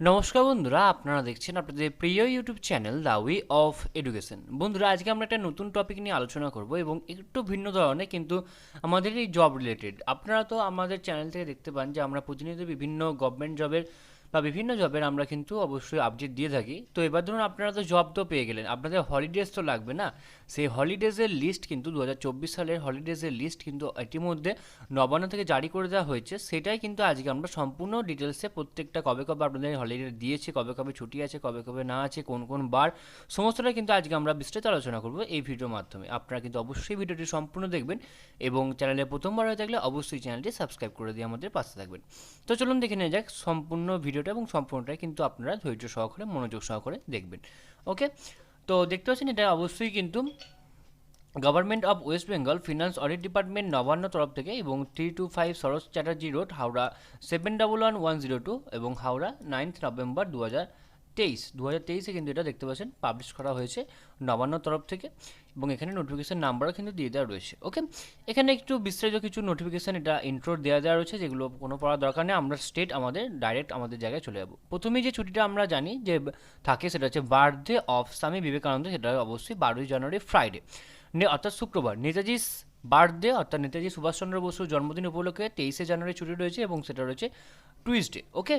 নমস্কার বন্ধুরা, আপনারা দেখছেন আপনাদের প্রিয় YouTube channel the way of education. বন্ধুরা, আজকে আমরা একটা নতুন টপিক নিয়ে আলোচনা করব এবং একটু ভিন্ন ধরনের, কিন্তু আমাদের এই জব রিলেটেড। আপনারা তো আমাদের চ্যানেল থেকে দেখতে পান যে আমরা প্রতিনিয়ত বিভিন্ন গভর্নমেন্ট জবের বা বিভিন্ন জবের আমরা কিন্তু অবশ্যই আপডেট দিয়ে থাকি। তো এবার ধরুন আপনারা তো জব তো পেয়ে গেলেন, আপনাদের হলিডেজ তো লাগবে না। সেই হলিডেজের লিস্ট কিন্তু 2024 সালের হলিডেজের লিস্ট কিন্তু ইতিমধ্যে নবান্ন থেকে জারি করে দেওয়া হয়েছে। সেটাই কিন্তু আজকে আমরা সম্পূর্ণ ডিটেলসে প্রত্যেকটা কবে কবে আপনাদের হলিডে দিয়েছে, কবে কবে ছুটি আছে, কবে কবে না আছে, কোন কোন বার, সমস্তটা কিন্তু আজকে আমরা বিস্তারিত আলোচনা করব এই ভিডিওর মাধ্যমে। আপনারা কিন্তু অবশ্যই ভিডিওটি সম্পূর্ণ দেখবেন এবং চ্যানেলে প্রথমবার হয়ে থাকলে অবশ্যই চ্যানেলটি সাবস্ক্রাইব করে দিয়ে আমাদের পাশে থাকবেন। তো চলুন দেখে নেওয়া যাক সম্পূর্ণ ভিডিওটা, এবং সম্পূর্ণটাই কিন্তু আপনারা ধৈর্য সহকারে মনোযোগ সহকারে দেখবেন। ওকে, তো দেখতে পাচ্ছেন এটা অবশ্যই কিন্তু government of West Bengal finance audit department Nabanna তরফ থেকে, এবং 325 সরোজ চ্যাটার্জি রোড, হাওড়া 711102, এবং হাওড়া 9 নভেম্বর 2023 কিন্তু এটা দেখতে পাচ্ছেন পাবলিশ করা হয়েছে নবান্ন তরফ থেকে, এবং এখানে নোটিফিকেশান নাম্বারও কিন্তু দিয়ে দেওয়া রয়েছে। ওকে, এখানে একটু বিস্তারিত কিছু নোটিফিকেশান এটা ইন্ট্রো দেওয়া রয়েছে, যেগুলো কোনো পড়ার দরকার নেই, আমরা স্টেট আমাদের ডাইরেক্ট আমাদের জায়গায় চলে যাবো। প্রথমেই যে ছুটিটা আমরা জানি যে থাকে সেটা হচ্ছে বার্থডে অফ স্বামী বিবেকানন্দ, সেটা অবশ্যই 12ই জানুয়ারি ফ্রাইডে, অর্থাৎ শুক্রবার। নেতাজি বার্থডে অর্থাৎ নেতাজি সুভাষচন্দ্র বসুর জন্মদিন উপলক্ষে 23শে জানুয়ারি ছুটি রয়েছে, এবং সেটা রয়েছে টুইসডে। ওকে,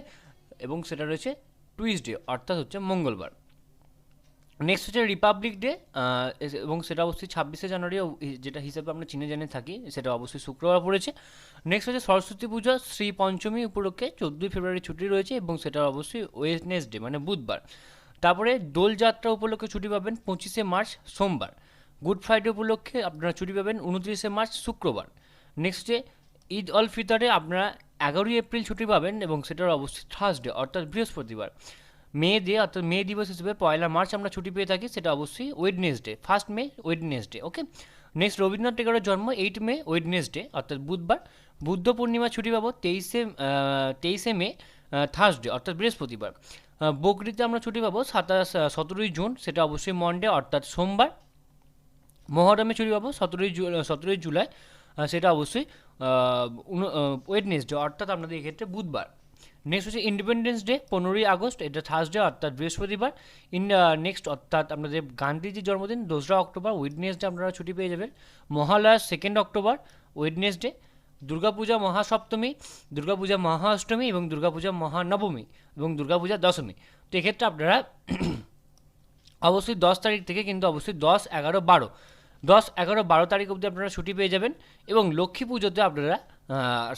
এবং সেটা রয়েছে টুইসডে অর্থাৎ হচ্ছে মঙ্গলবার। নেক্সট হচ্ছে রিপাবলিক ডে, এবং সেটা অবশ্যই 26শে জানুয়ারি, যেটা হিসাবে আমরা চিনে জেনে থাকি, সেটা অবশ্যই শুক্রবার পড়েছে। নেক্সট হচ্ছে সরস্বতী পূজা শ্রী পঞ্চমী উপলক্ষে 14ই ফেব্রুয়ারি ছুটি রয়েছে, এবং সেটা অবশ্যই ওয়েডনেসডে মানে বুধবার। তারপরে দোলযাত্রা উপলক্ষে ছুটি পাবেন 25শে মার্চ সোমবার। গুড ফ্রাইডে উপলক্ষে আপনারা ছুটি পাবেন 29শে মার্চ শুক্রবার। নেক্সট ডে ঈদ উল ফিতরে আপনারা 11ই এপ্রিল ছুটি পাবেন, এবং সেটার অবশ্যই থার্সডে অর্থাৎ বৃহস্পতিবার। মে ডে অর্থাৎ মে দিবস হিসেবে 1 মার্চ আমরা ছুটি পেয়ে থাকি, সেটা অবশ্যই ওয়েডনেসডে, 1 মে ওয়েডনেসডে। ওকে, নেক্সট রবীন্দ্রনাথ ঠাকুরের জন্ম 8 মে ওয়েডনেসডে অর্থাৎ বুধবার। বুদ্ধ পূর্ণিমা ছুটি পাবো 23শে মে থার্সডে অর্থাৎ বৃহস্পতিবার। বকরিতে আমরা ছুটি পাবো 17ই জুন, সেটা অবশ্যই মন্ডে অর্থাৎ সোমবার। মহরমে ছুটি পাবো 17ই জুলাই, সেটা অবশ্যই ওয়েডনেসডে অর্থাৎ আপনাদের এক্ষেত্রে বুধবার। নেক্সট হচ্ছে ইন্ডিপেন্ডেন্স ডে 15ই আগস্ট, এটা থার্সডে অর্থাৎ বৃহস্পতিবার। নেক্সট অর্থাৎ আপনাদের গান্ধীজির জন্মদিন 2রা অক্টোবর ওয়েডনেসডে আপনারা ছুটি পেয়ে যাবেন। Mahalaya 2 October Wednesday. দুর্গাপূজা মহাসপ্তমী, দুর্গাপূজা মহাষ্টমী, এবং দুর্গাপূজা মহানবমী, এবং দুর্গাপূজা দশমী। তো এক্ষেত্রে আপনারা অবশ্যই 10 তারিখ থেকে কিন্তু অবশ্যই 10, 11, 12 তারিখ অবধি আপনারা ছুটি পেয়ে যাবেন। এবং লক্ষ্মী পুজোতে আপনারা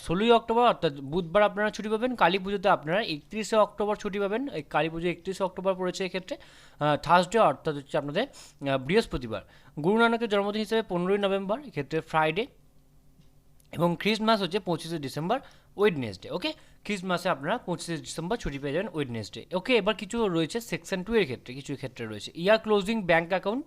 16ই অক্টোবর অর্থাৎ বুধবার আপনারা ছুটি পাবেন। কালী পুজোতে আপনারা 31শে অক্টোবর ছুটি পাবেন। এই কালী পুজো 31শে অক্টোবর পড়েছে এক্ষেত্রে থার্সডে অর্থাৎ হচ্ছে আপনাদের বৃহস্পতিবার। গুরু নানকের জন্মদিন হিসেবে 15ই নভেম্বর, এক্ষেত্রে ফ্রাইডে। এবং খ্রিস্টমাস হচ্ছে 25শে ডিসেম্বর ওয়েডনেসডে। ওকে, খ্রিস্টমাসে আপনারা 25শে ডিসেম্বর ছুটি পেয়ে যাবেন ওয়েডনেসডে। ওকে, এবার কিছু রয়েছে সেকশন 2 এর ক্ষেত্রে, কিছু ক্ষেত্রে রয়েছে ইয়ার ক্লোজিং ব্যাঙ্ক অ্যাকাউন্ট।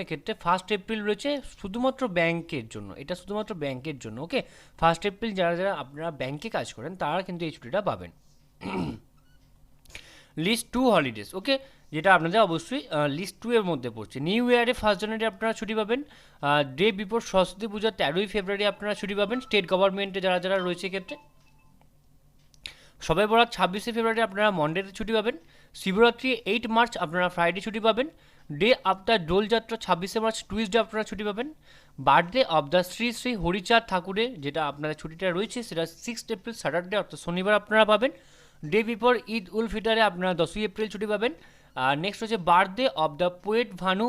এক্ষেত্রে 1 এপ্রিল রয়েছে শুধুমাত্র ব্যাংকের জন্য, এটা শুধুমাত্র ব্যাংকের জন্য। ওকে, 1 এপ্রিল যারা যারা আপনারা ব্যাংকে কাজ করেন তারা কিন্তু এই ছুটিটা পাবেন। লিস্ট 2 হলিডেজ, ওকে, যেটা আপনাদের অবশ্যই লিস্ট 2 এর মধ্যে পড়ছে। নিউ ইয়ারে 1 জানুয়ারি আপনারা ছুটি পাবেন। ডে বিফোর সরস্বতী পূজা 13ই ফেব্রুয়ারি আপনারা ছুটি পাবেন স্টেট গভর্নমেন্টে যারা যারা রয়েছে ক্ষেত্রে। সবে বরাত 26শে ফেব্রুয়ারি আপনারা মন্ডেতে ছুটি পাবেন। শিবরাত্রি 8 মার্চ আপনারা ফ্রাইডে ছুটি পাবেন। ডে আফটার দোলযাত্রা 26শে মার্চ টুইসডে আপনারা ছুটি পাবেন। Birthday of the Shri Shri Harichand ঠাকুরের যেটা আপনাদের ছুটিটা রয়েছে সেটা 6 এপ্রিল স্যাটারডে অর্থাৎ শনিবার আপনারা পাবেন। ডে বিফোর ঈদ উল ফিতরে আপনারা 10ই এপ্রিল ছুটি পাবেন। নেক্সট হচ্ছে birthday of the poet Bhanu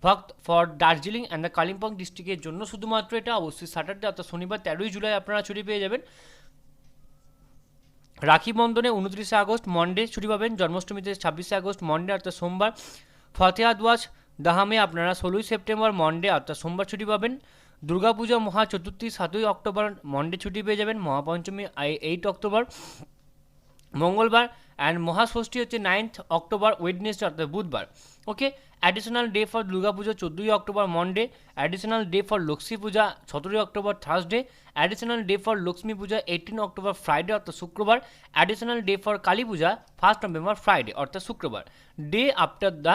Bhakta for Darjeeling and the Kalimpong ডিস্ট্রিক্টের জন্য শুধুমাত্র এটা অবশ্যই স্যাটারডে অর্থাৎ শনিবার 13ই জুলাই আপনারা ছুটি পেয়ে যাবেন। রাখি বন্ধনে 29শে আগস্ট মন্ডে ছুটি পাবেন। জন্মাষ্টমীতে 26শে আগস্ট মন্ডে অর্থাৎ সোমবার। ফতেহাদ দাহামে আপনারা 16ই সেপ্টেম্বর মন্ডে অর্থাৎ সোমবার ছুটি পাবেন। দুর্গাপূজা মহা চতুর্থী 7ই অক্টোবর মন্ডে ছুটি পেয়ে যাবেন। মহাপঞ্চমী 8 অক্টোবর মঙ্গলবার। অ্যান্ড মহাষষ্ঠী হচ্ছে 9th অক্টোবর ওয়েডনেসডে অর্থাৎ বুধবার। Okay, additional day for Durga Puja 14ই October Monday. Additional day for Lakshmi Puja 17ই October Thursday. Additional day for Lakshmi Puja 18 October Friday অর্থাৎ শুক্রবার। Additional day for Kali Puja 1 November Friday অর্থাৎ শুক্রবার। ডে আফটার দ্য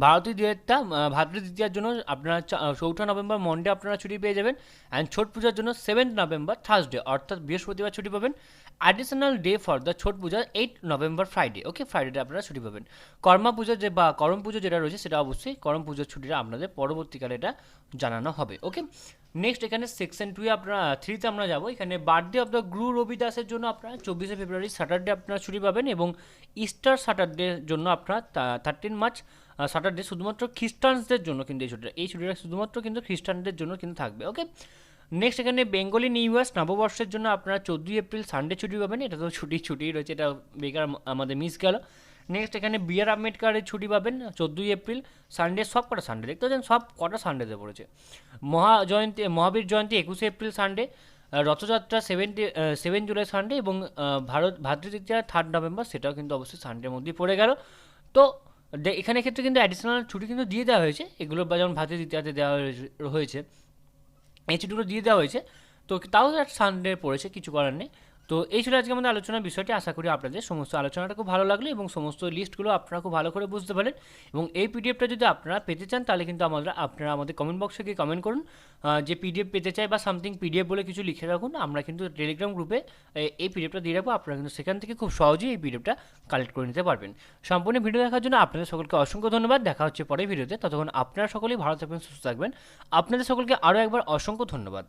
ভারতীয় দ্বিতীয়া ভাতৃ দ্বিতীয়ার জন্য আপনারা 4 নভেম্বর মন্ডে আপনারা ছুটি পেয়ে যাবেন। অ্যান্ড ছট পূজার জন্য 7 নভেম্বর থার্সডে অর্থাৎ বৃহস্পতিবার ছুটি পাবেন। Additional day for the Chhath Puja 8 November Friday, okay, ফ্রাইডেতে আপনারা ছুটি পাবেন। কর্মা পূজা যে বা করম পুজো যেটা রয়েছে সেটা অবশ্যই করম পুজোর ছুটিটা আপনাদের পরবর্তীকালে এটা জানানো হবে, ওকে। নেক্সট এখানে সেকশন 2 আপনারা 3তে আমরা যাবো। এখানে বার্থডে অফ দ্য গুরু রবিদাসের জন্য আপনারা 24শে ফেব্রুয়ারি স্যাটারডে আপনারা ছুটি পাবেন এবং ইস্টার স্যাটারডের জন্য আপনারা 13 মার্চ স্যাটারডে শুধুমাত্র খ্রিস্টানসদের জন্য কিন্তু এই ছুটিটা শুধুমাত্র কিন্তু খ্রিস্টানদের জন্য কিন্তু থাকবে, ওকে। নেক্সট এখানে বেঙ্গলি নিউ ইয়ার্স নববর্ষের জন্য আপনারা 14 এপ্রিল সানডে ছুটি পাবেন। এটা তো ছুটি রয়েছে, এটা বেকার আমাদের মিস গেল। নেক্সট এখানে বি.আর. আম্বেদকারের ছুটি পাবেন 14 এপ্রিল সানডে, সব কটা সানডে দেখতে পাচ্ছেন, সব কটা সানডেতে পড়েছে। মহাবীর জয়ন্তী 21শে April Sunday, Rath Yatra 7 July Sunday এবং ভাতৃদ্বিতীয়া 3 নভেম্বর সেটাও কিন্তু অবশ্যই সানডের মধ্যেই পড়ে গেল। তো এখানে ক্ষেত্রে কিন্তু অ্যাডিশনাল ছুটি কিন্তু দিয়ে দেওয়া হয়েছে, এগুলো যেমন ভাতৃদ্বিতীয়াতে দেওয়া হয়েছে, এই ছুটিগুলো দিয়ে দেওয়া হয়েছে। তো তাও একটা সানডে পড়েছে, কিছু করার নেই। তো এই ছিল আজকে আমাদের আলোচনার বিষয়টি। আশা করি আপনাদের সমস্ত আলোচনাটা খুব ভালো লাগলো এবং সমস্ত লিস্টগুলো আপনারা খুব ভালো করে বুঝতে পারেন। এবং এই পিডিএফটা যদি আপনারা পেতে চান তাহলে কিন্তু আপনারা আমাদের কমেন্ট বক্সে গিয়ে কমেন্ট করুন যে পিডিএফ পেতে চাই বা সামথিং পিডিএফ বলে কিছু লিখে রাখুন। আমরা কিন্তু টেলিগ্রাম গ্রুপে এই পিডিএফটা দিয়ে রাখবো, আপনারা কিন্তু সেখান থেকে খুব সহজেই এই পিডিএফটা কালেক্ট করে নিতে পারবেন। সম্পূর্ণ ভিডিও দেখার জন্য আপনাদের সকলকে অসংখ্য ধন্যবাদ। দেখা হচ্ছে পরের ভিডিওতে, ততক্ষণ আপনারা সকলেই ভালো থাকবেন, সুস্থ থাকবেন। আপনাদের সকলকে আরও একবার অসংখ্য ধন্যবাদ।